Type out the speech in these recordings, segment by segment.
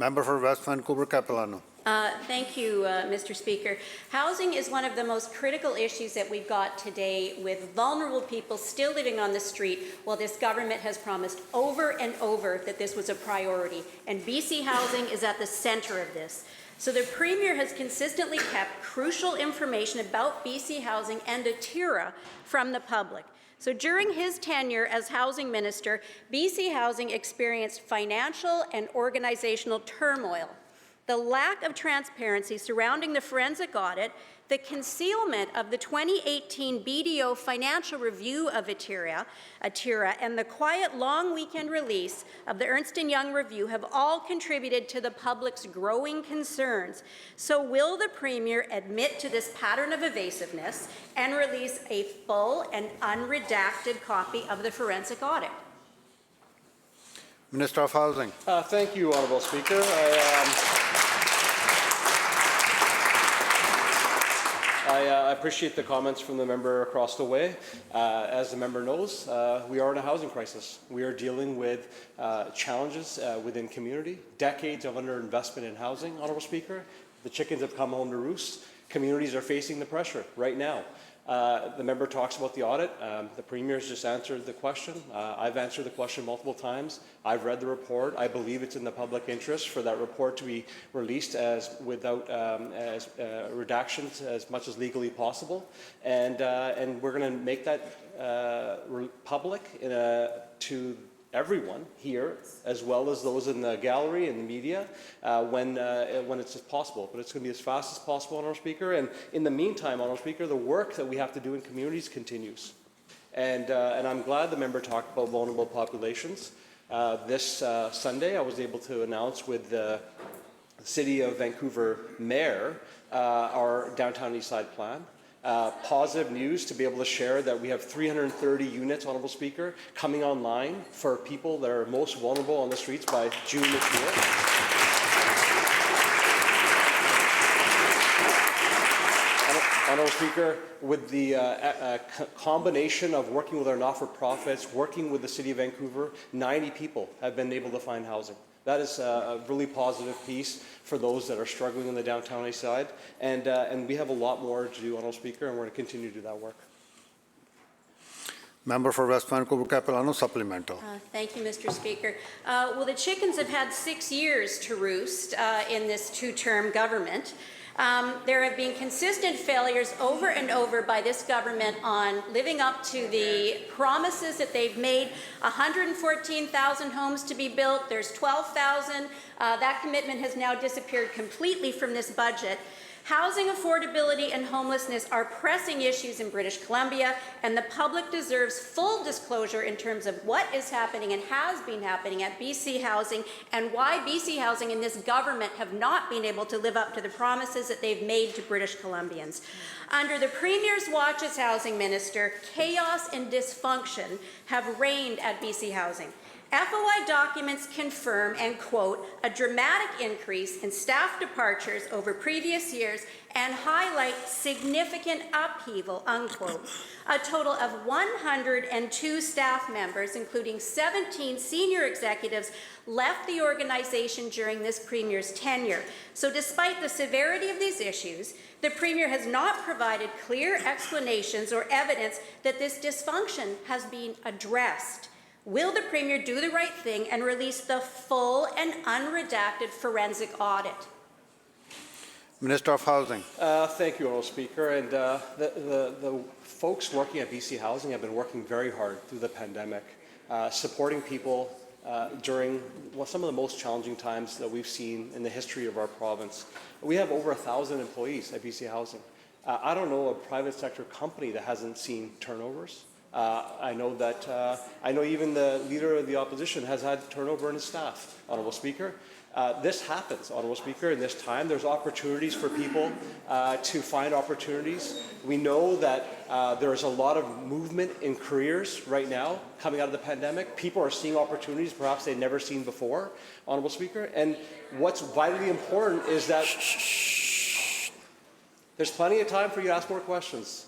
Member for West Vancouver Capilano. Thank you, Mr. Speaker. Housing is one of the most critical issues that we've got today, with vulnerable people still living on the street, while this government has promised over and over that this was a priority. And BC Housing is at the centre of this. So the Premier has consistently kept crucial information about BC Housing and Atira from the public. So during his tenure as Housing Minister, BC Housing experienced financial and organizational turmoil. The lack of transparency surrounding the forensic audit, the concealment of the 2018 BDO financial review of Atira, and the quiet long weekend release of the Ernst & Young review have all contributed to the public's growing concerns. So will the Premier admit to this pattern of evasiveness and release a full and unredacted copy of the forensic audit? Minister of Housing. Thank you, Honourable Speaker. I appreciate the comments from the member across the way. As the member knows, we are in a housing crisis. We are dealing with challenges within community, decades of underinvestment in housing, Honourable Speaker. The chickens have come home to roost. Communities are facing the pressure right now. The member talks about the audit. The Premier has just answered the question. I've answered the question multiple times. I've read the report. I believe it's in the public interest for that report to be released without redactions as much as legally possible. And we're going to make that public to everyone here, as well as those in the gallery and the media, when it's possible. But it's going to be as fast as possible, Honourable Speaker. And in the meantime, Honourable Speaker, the work that we have to do in communities continues. And I'm glad the member talked about vulnerable populations. This Sunday, I was able to announce with the City of Vancouver Mayor our Downtown Eastside plan. Positive news to be able to share that we have 330 units, Honourable Speaker, coming online for people that are most vulnerable on the streets by June this year. Honourable Speaker, with the combination of working with our not-for-profits, working with the City of Vancouver, 90 people have been able to find housing. That is a really positive piece for those that are struggling in the downtown east side. And we have a lot more to do, Honourable Speaker, and we're going to continue to do that work. Member for West Vancouver Capilano, supplemental. Thank you, Mr. Speaker. Well, the chickens have had 6 years to roost in this two-term government. There have been consistent failures over and over by this government on living up to the promises that they've made. 114,000 homes to be built. There's 12,000. That commitment has now disappeared completely from this budget. Housing affordability and homelessness are pressing issues in British Columbia, and the public deserves full disclosure in terms of what is happening and has been happening at BC Housing, and why BC Housing and this government have not been able to live up to the promises that they've made to British Columbians. Under the Premier's watch as Housing Minister, chaos and dysfunction have reigned at BC Housing. FOI documents confirm, and quote, a dramatic increase in staff departures over previous years and highlight significant upheaval, unquote. A total of 102 staff members, including 17 senior executives, left the organization during this Premier's tenure. So despite the severity of these issues, the Premier has not provided clear explanations or evidence that this dysfunction has been addressed. Will the Premier do the right thing and release the full and unredacted forensic audit? Minister of Housing. Thank you, Honourable Speaker. And the folks working at BC Housing have been working very hard through the pandemic, supporting people during some of the most challenging times that we've seen in the history of our province. We have over 1,000 employees at BC Housing. I don't know a private sector company that hasn't seen turnovers. I know even the Leader of the Opposition has had turnover in his staff, Honourable Speaker. This happens, Honourable Speaker, in this time. There's opportunities for people to find opportunities. We know that there's a lot of movement in careers right now coming out of the pandemic. People are seeing opportunities perhaps they've never seen before, Honourable Speaker. And what's vitally important is that there's plenty of time for you to ask more questions,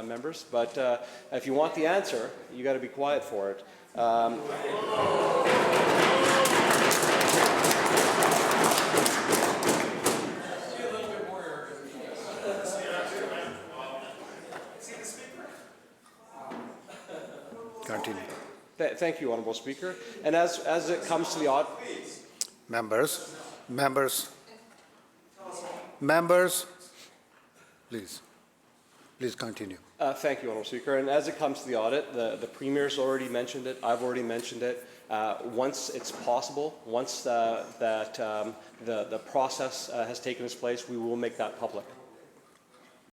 members, but if you want the answer, you got to be quiet for it. continue. Thank you, Honourable Speaker. And as it comes to the audit, Members, please continue. thank you, Honourable Speaker. And as it comes to the audit, the Premier's already mentioned it. I've already mentioned it. Once it's possible, once the process has taken its place, we will make that public.